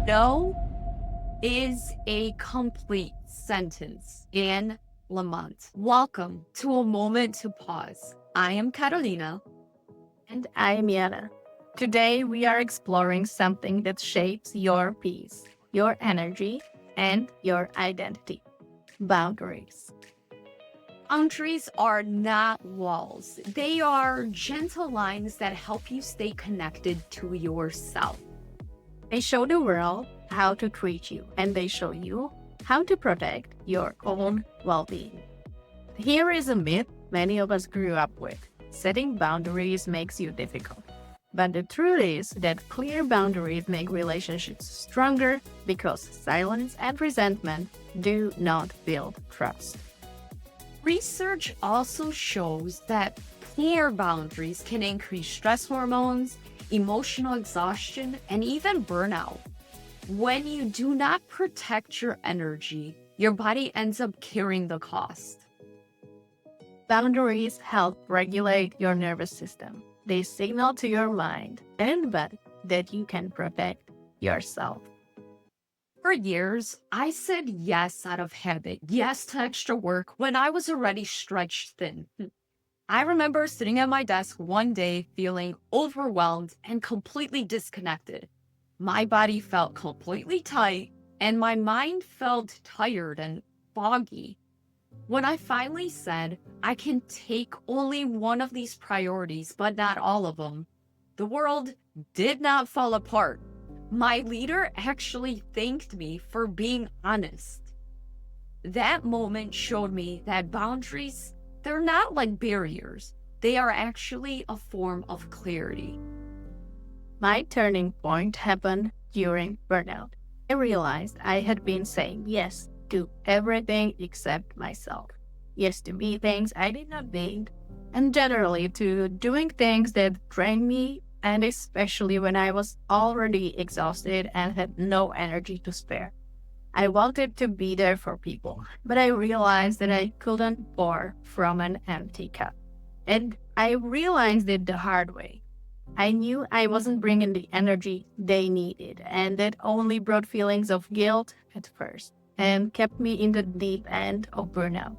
No is a complete sentence in Lamont. Welcome to a moment to pause. I am Karolina. And I'm Jana. Today we are exploring something that shapes your peace, your energy, and your identity: boundaries. Boundaries are not walls, they are gentle lines that help you stay connected to yourself. They show the world how to treat you, and they show you how to protect your own well being. Here is a myth many of us grew up with: setting boundaries makes you difficult. But the truth is that clear boundaries make relationships stronger because silence and resentment do not build trust. Research also shows that clear boundaries can increase stress hormones, emotional exhaustion, and even burnout. When you do not protect your energy, your body ends up carrying the cost. Boundaries help regulate your nervous system. They signal to your mind and body that you can protect yourself. For years, I said yes out of habit, yes to extra work when I was already stretched thin. I remember sitting at my desk one day feeling overwhelmed and completely disconnected. My body felt completely tight, and my mind felt tired and foggy. When I finally said, I can take only one of these priorities, but not all of them, the world did not fall apart. My leader actually thanked me for being honest. That moment showed me that boundaries, they're not like barriers. They are actually a form of clarity. My turning point happened during burnout. I realized I had been saying yes to everything except myself. Yes to meetings I did not need, and generally to doing things that drained me, and especially when I was already exhausted and had no energy to spare. I wanted to be there for people, but I realized that I couldn't pour from an empty cup. And I realized it the hard way. I knew I wasn't bringing the energy they needed, and that only brought feelings of guilt at first and kept me in the deep end of burnout.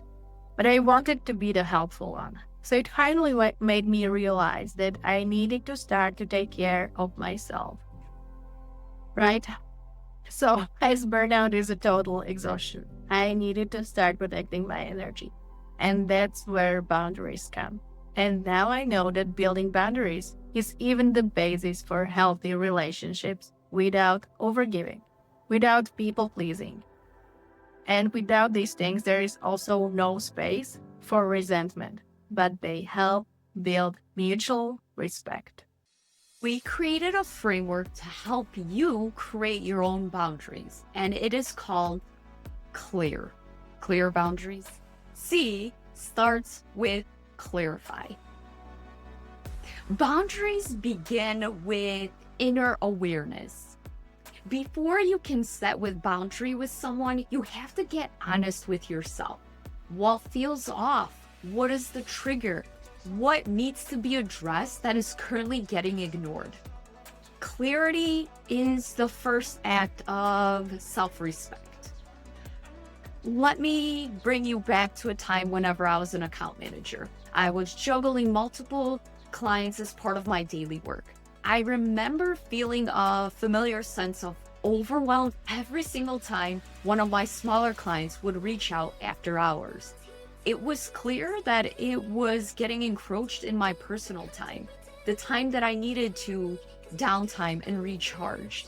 But I wanted to be the helpful one. So it finally made me realize that I needed to start to take care of myself. Right? So, as burnout is a total exhaustion, I needed to start protecting my energy. And that's where boundaries come. And now I know that building boundaries is even the basis for healthy relationships without overgiving, without people pleasing. And without these things, there is also no space for resentment, but they help build mutual respect. We created a framework to help you create your own boundaries, and it is called CLEAR. Clear boundaries. C starts with clarify. Boundaries begin with inner awareness. Before you can set with boundary with someone, you have to get honest with yourself. What feels off? What is the trigger? What needs to be addressed that is currently getting ignored? Clarity is the first act of self-respect. Let me bring you back to a time whenever I was an account manager. I was juggling multiple clients as part of my daily work. I remember feeling a familiar sense of overwhelm every single time one of my smaller clients would reach out after hours. It was clear that it was getting encroached in my personal time, the time that I needed to downtime and recharge.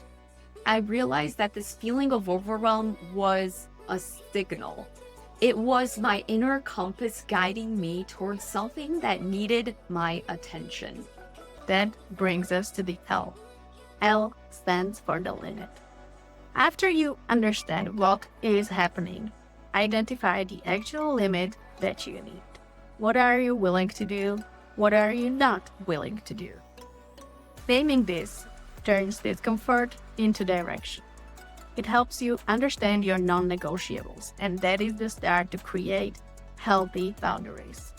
I realized that this feeling of overwhelm was a signal. It was my inner compass guiding me towards something that needed my attention. That brings us to the L. L stands for the limit. After you understand what is happening, identify the actual limit that you need. What are you willing to do? What are you not willing to do? Naming this turns discomfort into direction. It helps you understand your non-negotiables, and that is the start to create healthy boundaries.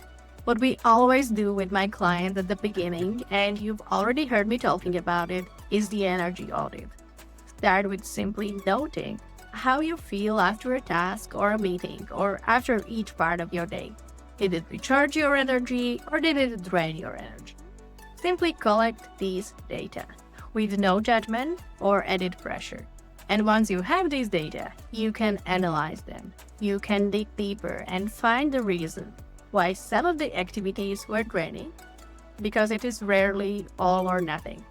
What we always do with my clients at the beginning, and you've already heard me talking about it, is the energy audit. Start with simply noting how you feel after a task or a meeting or after each part of your day. Did it recharge your energy or did it drain your energy? Simply collect these data with no judgment or added pressure. And once you have these data, you can analyze them. You can dig deeper and find the reason why some of the activities were draining, because it is rarely all or nothing.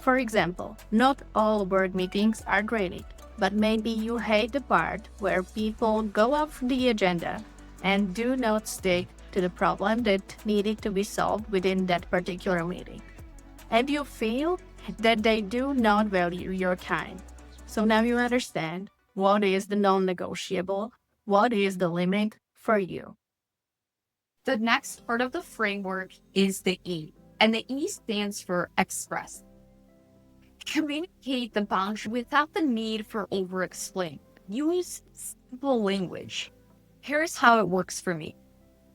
For example, not all work meetings are draining, but maybe you hate the part where people go off the agenda and do not stick to the problem that needed to be solved within that particular meeting. And you feel that they do not value your time. So now you understand what is the non-negotiable, what is the limit for you. The next part of the framework is the E, and the E stands for express. Communicate the boundary without the need for over-explain. Use simple language. Here's how it works for me.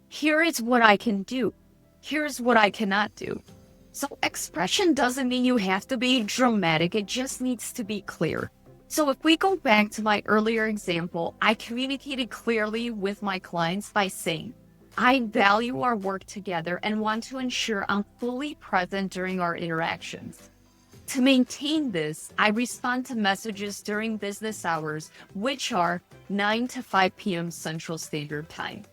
Here is what I can do. Here's what I cannot do. So expression doesn't mean you have to be dramatic. It just needs to be clear. So if we go back to my earlier example, I communicated clearly with my clients by saying, I value our work together and want to ensure I'm fully present during our interactions. To maintain this, I respond to messages during business hours, which are 9 to 5 p.m. Central Standard Time.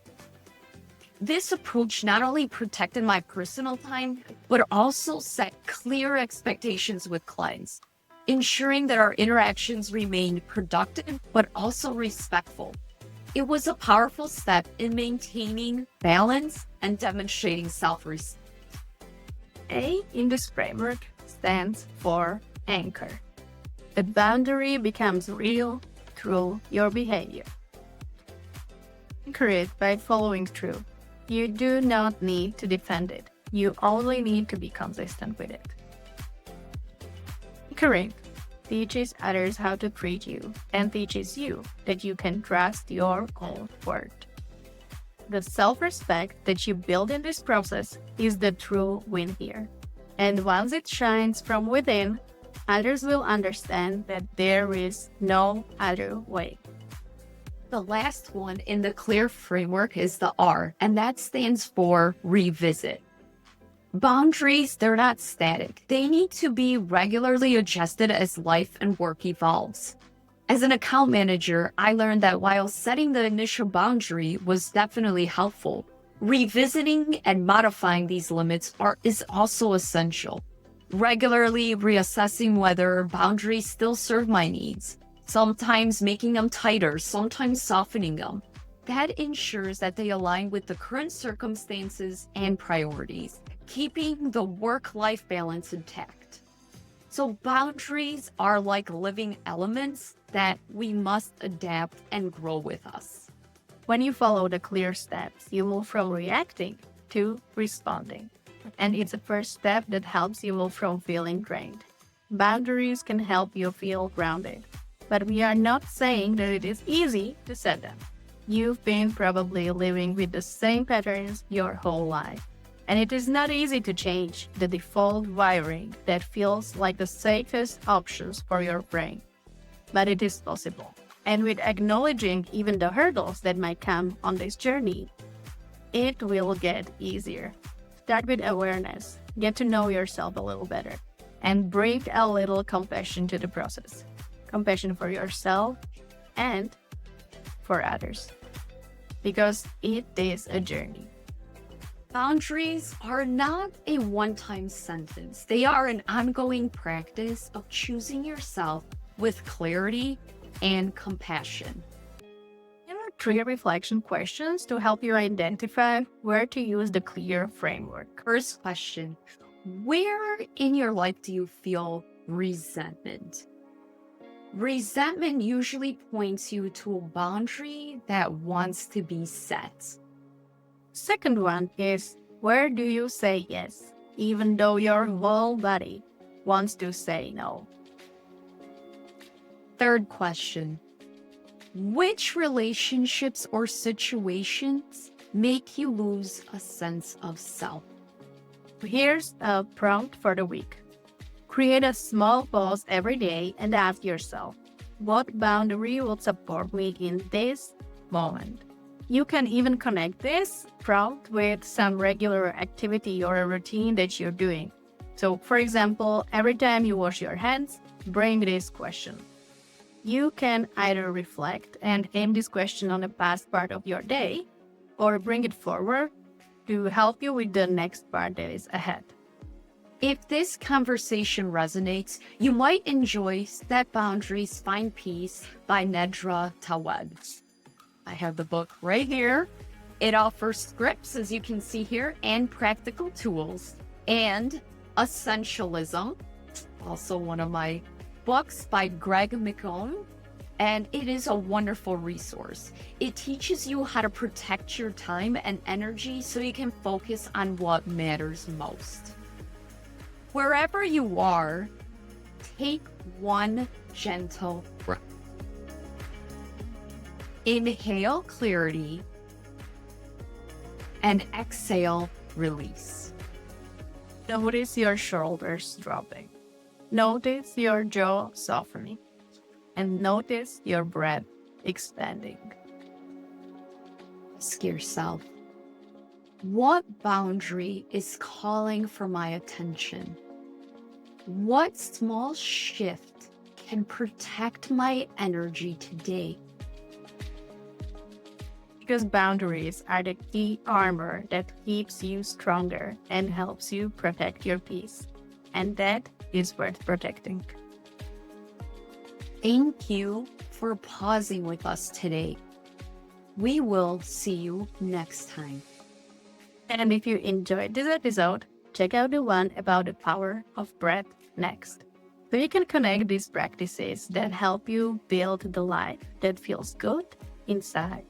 This approach not only protected my personal time, but also set clear expectations with clients, ensuring that our interactions remained productive, but also respectful. It was a powerful step in maintaining balance and demonstrating self-respect. A in this framework stands for anchor. The boundary becomes real through your behavior. Anchor it by following through. You do not need to defend it. You only need to be consistent with it. Anchoring teaches others how to treat you and teaches you that you can trust your own word. The self-respect that you build in this process is the true win here. And once it shines from within, others will understand that there is no other way. The last one in the CLEAR framework is the R, and that stands for revisit. Boundaries, they're not static. They need to be regularly adjusted as life and work evolves. As an account manager, I learned that while setting the initial boundary was definitely helpful, revisiting and modifying these limits is also essential. Regularly reassessing whether boundaries still serve my needs, sometimes making them tighter, sometimes softening them. That ensures that they align with the current circumstances and priorities, keeping the work-life balance intact. So boundaries are like living elements that we must adapt and grow with us. When you follow the clear steps, you move from reacting to responding. And it's the first step that helps you move from feeling drained. Boundaries can help you feel grounded, but we are not saying that it is easy to set them. You've been probably living with the same patterns your whole life. And it is not easy to change the default wiring that feels like the safest options for your brain. But it is possible. And with acknowledging even the hurdles that might come on this journey, it will get easier. Start with awareness, get to know yourself a little better, and bring a little compassion to the process. Compassion for yourself and for others. Because it is a journey. Boundaries are not a one-time sentence. They are an ongoing practice of choosing yourself with clarity and compassion. Here are 3 reflection questions to help you identify where to use the CLEAR framework. First question, where in your life do you feel resentment? Resentment usually points you to a boundary that wants to be set. Second one is, where do you say yes, even though your whole body wants to say no? Third question, which relationships or situations make you lose a sense of self? Here's a prompt for the week. Create a small pause every day and ask yourself, what boundary will support me in this moment? You can even connect this prompt with some regular activity or a routine that you're doing. So, for example, every time you wash your hands, bring this question. You can either reflect and aim this question on the past part of your day, or bring it forward to help you with the next part that is ahead. If this conversation resonates, you might enjoy Set Boundaries, Find Peace by Nedra Tawed. I have the book right here. It offers scripts, as you can see here, and practical tools. And Essentialism, also one of my books by Greg McCone. And it is a wonderful resource. It teaches you how to protect your time and energy so you can focus on what matters most. Wherever you are, take one gentle breath. Inhale clarity and exhale release. Notice your shoulders dropping. Notice your jaw softening. And notice your breath expanding. Ask yourself, what boundary is calling for my attention? What small shift can protect my energy today? Because boundaries are the key armor that keeps you stronger and helps you protect your peace. And that is worth protecting. Thank you for pausing with us today. We will see you next time. And if you enjoyed this episode, check out the one about the power of breath next. So you can connect these practices that help you build the life that feels good inside.